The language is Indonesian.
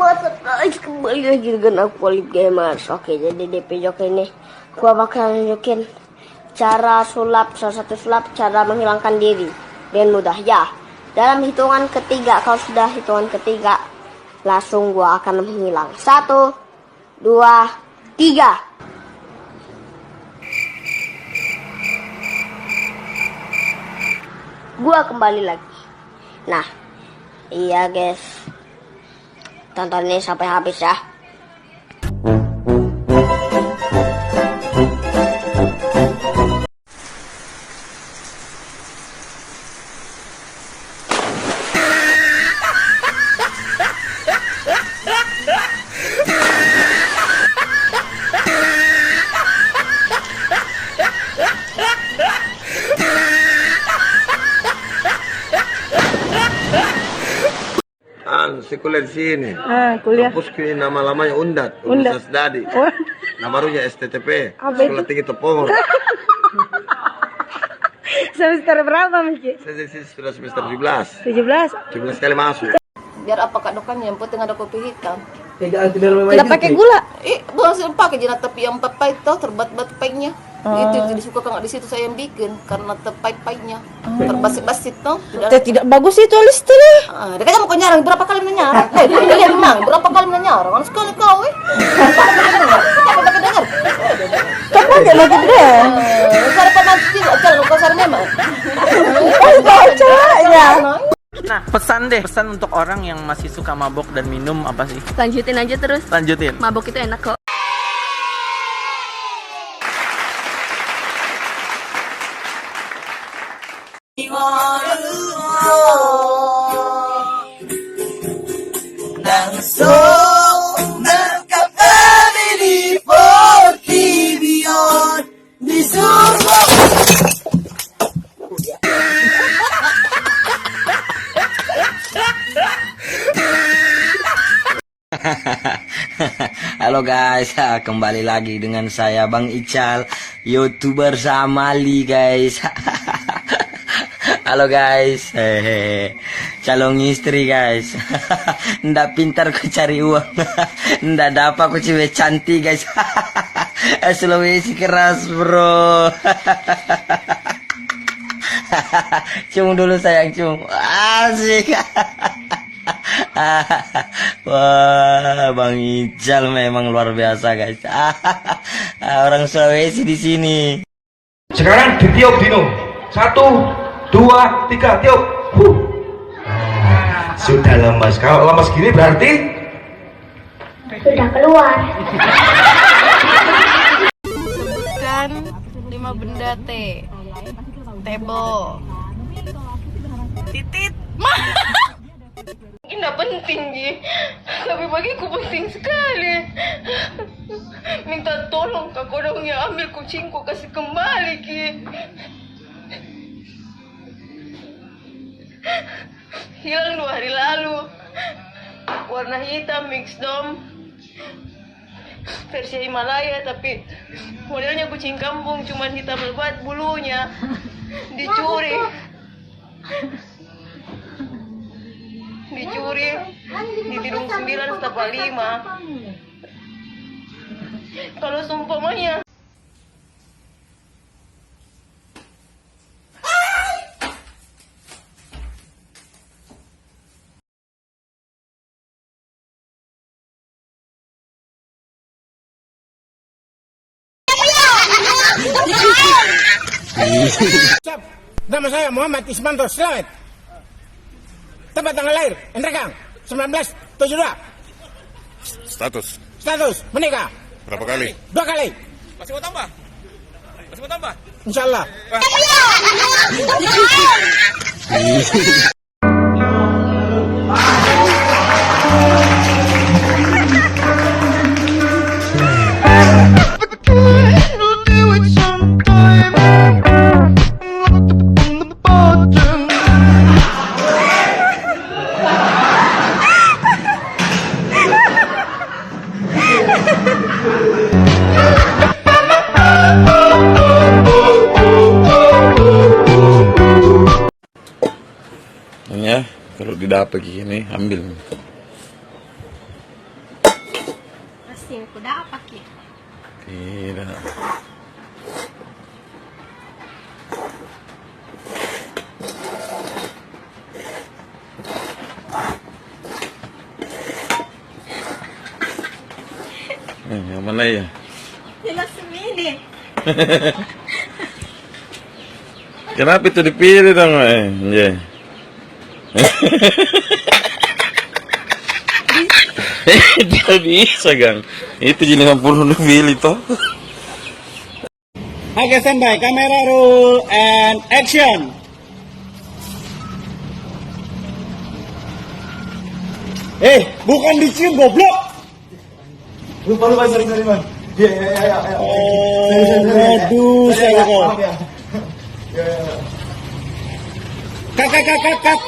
Guys, kembali lagi dengan aku Olip Gamers. Oke, jadi di video ini gua bakal nunjukin cara sulap, salah satu sulap cara menghilangkan diri dengan mudah ya. Dalam hitungan ketiga, kalau sudah hitungan ketiga langsung gua akan menghilang. 1, 2, 3. Gua kembali lagi. Nah, iya guys, tonton ini sampai habis ya. Sekolah di sini. Kuliah. Kampus ini nama-lamanya Universitas Dadi. Oh. Nama barunya STTP. Apa Sekolah Tinggi Tepung. Semester berapa, Miki? Saya di sini sudah semester 17. 17. 17 kali masuk. Biar apa kak dokannya, yang penting ada kopi hitam. Tidak pakai gula. Bukan pakai jenat tepi yang pepai itu terbat-bat pahitnya. Itu jadi suka kan di situ saya yang bikin karena tepai-pahitnya. Terbasit-basit tuh. Tidak bagus itu listrik. Dia kan mau nyarang berapa kali menyarang? Kalian menang berapa kali menyarang? Kan sekali kau Apa dengar? Kamu pakai lagi deh. Cara panas tidak kalau kau sarang memang. Caranya. Nah, pesan untuk orang yang masih suka mabok dan minum apa sih? Lanjutin aja terus. Lanjutin. Mabok itu enak kok. Halo guys, kembali lagi dengan saya Bang Ical, YouTuber Samali guys. Halo guys, calon istri guys. Ndak pintar ku cari uang, ndak dapat ku cewek cantik guys. Sulawesi keras bro. Cung dulu sayang, cung. Asik. Wah, Bang Ical memang luar biasa guys. Orang Sulawesi di sini. Sekarang ditiup Dino. 1, 2, 3, tiup. Sudah lemas. Kalau lemas gini berarti Sudah keluar. Sebutkan 5 benda T. Table. Titit. Ini penting Ji. Tapi bagiku penting sekali. Minta tolong kak kodongnya ambil kucingku kasih kembali Ki. Hilang 2 hari lalu. Warna hitam mix dom. Versi Himalaya tapi modelnya kucing kampung cuman hitam lebat bulunya. Dicuri di Tidung 9 Setapak 5. Kalau seumpamanya Nama saya Muhammad Ismanto Slamet. Tempat tanggal lahir Endrekang 1972. Status menikah. Berapa kali? 2 kali. Masih mau tambah? Insyaallah. Ya, kalau didapat gini ambil. pusing, kuda apa ki? Tidak. Yang mana ya? Jelas semini. Kenapa itu dipilih dong? Ya. Tidak bisa, Gang. Itu jadi 50 dipilih toh. Oke, standby. Kamera roll and action. Bukan dicium goblok. Lupa, sorry, Man. Ya. Aduh, saya kok. Kak.